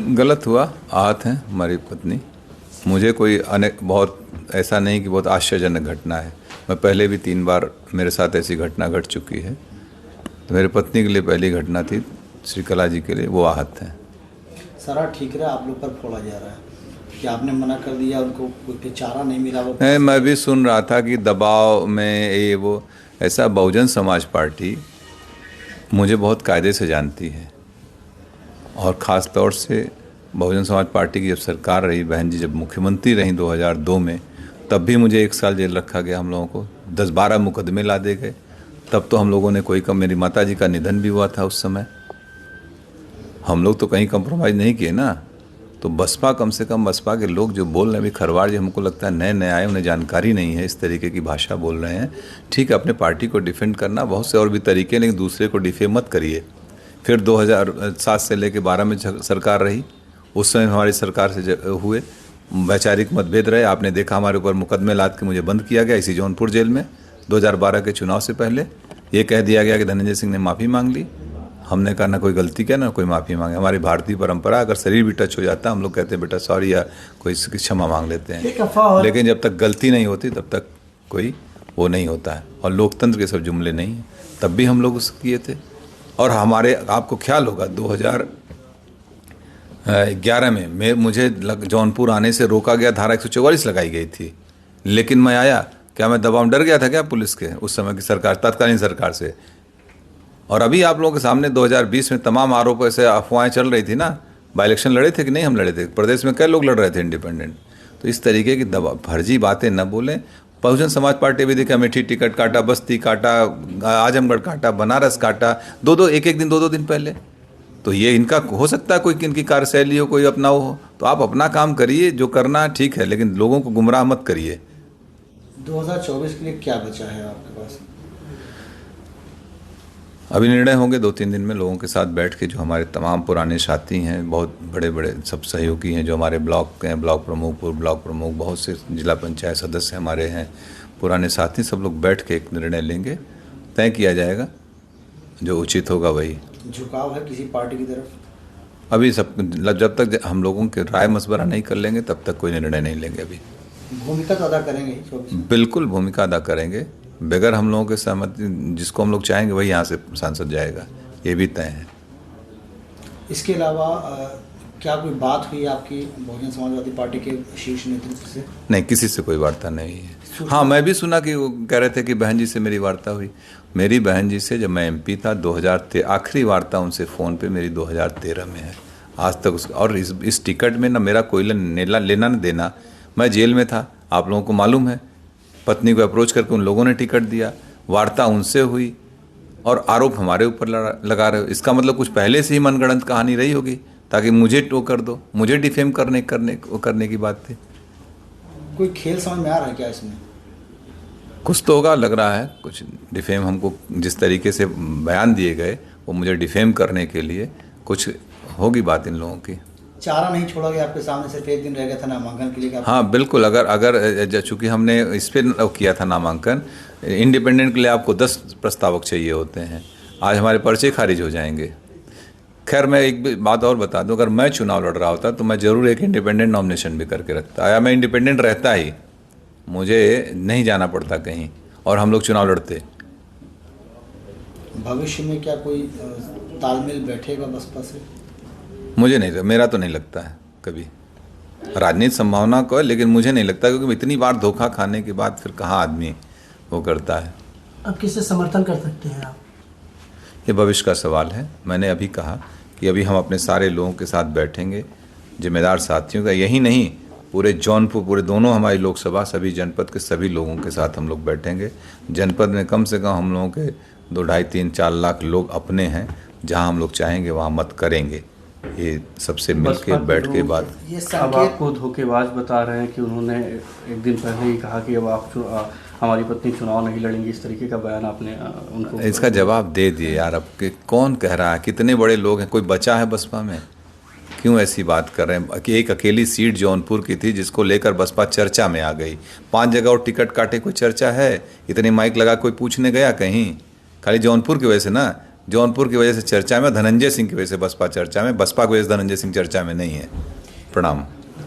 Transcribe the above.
गलत हुआ, आहत हैं हमारी पत्नी। मुझे कोई बहुत ऐसा नहीं कि बहुत आश्चर्यजनक घटना है। मैं पहले भी 3 बार मेरे साथ ऐसी घटना घट चुकी है। तो मेरी पत्नी के लिए पहली घटना थी, श्रीकला जी के लिए वो आहत हैं। सारा ठीक रहा, आप लोग पर फोड़ा जा रहा है कि आपने मना कर दिया, उनको कोई चारा नहीं मिला। वो नहीं, मैं भी सुन रहा था कि दबाव में ये वो ऐसा। बहुजन समाज पार्टी मुझे बहुत कायदे से जानती है, और ख़ास तौर से बहुजन समाज पार्टी की जब सरकार रही, बहन जी जब मुख्यमंत्री रहीं 2002 में, तब भी मुझे 1 साल जेल रखा गया। हम लोगों को 10-12 मुकदमे ला दे गए। तब तो हम लोगों ने कोई कम, मेरी माता जी का निधन भी हुआ था उस समय। हम लोग तो कहीं कंप्रोमाइज़ नहीं किए ना। तो बसपा, कम से कम बसपा के लोग जो बोल रहे हैं, अभी खरवार जी हमको लगता है नए नए आए, उन्हें जानकारी नहीं है, इस तरीके की भाषा बोल रहे हैं। ठीक है, अपने पार्टी को डिफेंड करना बहुत से और भी तरीके हैं, लेकिन दूसरे को डिफेम मत करिए। फिर 2007 से लेकर 12 में सरकार रही, उस समय हमारी सरकार से हुए वैचारिक मतभेद रहे। आपने देखा हमारे ऊपर मुकदमे लाद के मुझे बंद किया गया इसी जौनपुर जेल में 2012 के चुनाव से पहले। ये कह दिया गया कि धनंजय सिंह ने माफ़ी मांग ली। हमने कहा ना कोई गलती किया ना कोई माफ़ी मांगे। हमारी भारतीय परंपरा, अगर शरीर भी टच हो जाता है हम लोग कहते हैं बेटा सॉरी, या कोई क्षमा मांग लेते हैं। लेकिन जब तक गलती नहीं होती तब तक कोई वो नहीं होता है। और लोकतंत्र के सब जुमले नहीं हैं। तब भी हम लोग उसको किए थे। और हमारे, आपको ख्याल होगा 2011 में मुझे जौनपुर आने से रोका गया, धारा 144 लगाई गई थी। लेकिन मैं आया। क्या मैं दबाव डर गया था क्या पुलिस के उस समय की सरकार, तत्कालीन सरकार से? और अभी आप लोगों के सामने 2020 में तमाम आरोप, ऐसे अफवाहें चल रही थी ना। बाई इलेक्शन लड़े थे कि नहीं? हम लड़े थे। प्रदेश में कई लोग लड़ रहे थे इंडिपेंडेंट। तो इस तरीके की फर्जी बातें न बोलें। बहुजन समाज पार्टी भी देखा, अमेठी टिकट काटा, बस्ती काटा, आजमगढ़ काटा, बनारस काटा, एक दिन 2 दिन पहले। तो ये इनका हो सकता है कोई इनकी कार्यशैली हो, कोई अपना हो। तो आप अपना काम करिए, जो करना ठीक है, लेकिन लोगों को गुमराह मत करिए। 2024 के लिए क्या बचा है आपके पास? अभी निर्णय होंगे 2-3 दिन में लोगों के साथ बैठ के। जो हमारे तमाम पुराने साथी हैं, बहुत बड़े बड़े सब सहयोगी हैं, जो हमारे ब्लॉक के हैं, ब्लॉक प्रमुख, पूर्व ब्लॉक प्रमुख, बहुत से जिला पंचायत सदस्य हमारे हैं, पुराने साथी, सब लोग बैठ के एक निर्णय लेंगे। तय किया जाएगा, जो उचित होगा वही। झुकाव है किसी पार्टी की तरफ? अभी सब, जब तक हम लोगों के राय मशवरा नहीं कर लेंगे तब तक कोई निर्णय नहीं लेंगे। अभी भूमिका तो अदा करेंगे 24 में? बिल्कुल भूमिका अदा करेंगे। बगैर हम लोगों के सहमति, जिसको हम लोग चाहेंगे वही यहाँ से सांसद जाएगा, ये भी तय है। इसके अलावा क्या कोई बात हुई आपकी बहुजन समाजवादी पार्टी के शीर्ष नेतृत्व से? नहीं, किसी से कोई वार्ता नहीं है। हाँ, मैं भी सुना कि वो कह रहे थे कि बहन जी से मेरी वार्ता हुई। मेरी बहन जी से जब मैं एमपी था 2013, आखिरी वार्ता उनसे फ़ोन पे मेरी 2013 में है। आज तक और इस टिकट में ना मेरा कोई लेना न देना। मैं जेल में था, आप लोगों को मालूम है। पत्नी को अप्रोच करके उन लोगों ने टिकट दिया, वार्ता उनसे हुई, और आरोप हमारे ऊपर लगा रहे हो। इसका मतलब कुछ पहले से ही मनगढ़ंत कहानी रही होगी, ताकि मुझे टो कर दो, मुझे डिफेम करने की बात थी। कोई खेल समझ में आ रहा है क्या इसमें? कुछ तो होगा, लग रहा है कुछ डिफेम। हमको जिस तरीके से बयान दिए गए वो मुझे डिफेम करने के लिए कुछ होगी बात इन लोगों की। चारा नहीं छोड़ा गया आपके सामने, सिर्फ 1 दिन रह गया था नामांकन के लिए? हाँ बिल्कुल। अगर चूँकि हमने इस पर किया था नामांकन, इंडिपेंडेंट के लिए आपको 10 प्रस्तावक चाहिए होते हैं। आज हमारे पर्चे खारिज हो जाएंगे। खैर, मैं एक बात और बता दूं, अगर मैं चुनाव लड़ रहा होता तो मैं ज़रूर एक इंडिपेंडेंट नॉमिनेशन भी करके रखता। या मैं इंडिपेंडेंट रहता ही, मुझे नहीं जाना पड़ता कहीं, और हम लोग चुनाव लड़ते। भविष्य में क्या कोई तालमेल बैठेगा बसपा से? मुझे नहीं, मेरा तो नहीं लगता है कभी। राजनीति संभावना को है, लेकिन मुझे नहीं लगता, क्योंकि इतनी बार धोखा खाने के बाद फिर कहाँ आदमी वो करता है। अब किससे समर्थन कर सकते हैं आप? ये भविष्य का सवाल है। मैंने अभी कहा कि अभी हम अपने सारे लोगों के साथ बैठेंगे, जिम्मेदार साथियों का, यही नहीं पूरे जौनपुर, पूरे दोनों हमारी लोकसभा, सभी जनपद के सभी लोगों के साथ हम लोग बैठेंगे। जनपद में कम से कम हम लोगों के 2, 2.5, 3, 4 लाख लोग अपने हैं। जहां हम लोग चाहेंगे वहां मत करेंगे। ये सबसे मिलके बैठ के बात। अब आपको धोखेबाज बता रहे हैं कि उन्होंने एक दिन पहले ही कहा कि अब आप हमारी पत्नी चुनाव नहीं लड़ेंगी, इस तरीके का बयान आपने उनको? इसका जवाब दे दिए यार। अब कौन कह रहा है? कितने बड़े लोग हैं? कोई बचा है बसपा में? क्यों ऐसी बात कर रहे हैं कि एक अकेली सीट जौनपुर की थी जिसको लेकर बसपा चर्चा में आ गई। 5 जगह और टिकट काटे, कोई चर्चा है? इतनी माइक लगा कोई पूछने गया कहीं? खाली जौनपुर की वजह से ना, जौनपुर की वजह से चर्चा में, धनंजय सिंह की वजह से बसपा चर्चा में, बसपा की वजह से धनंजय सिंह चर्चा में नहीं है। प्रणाम।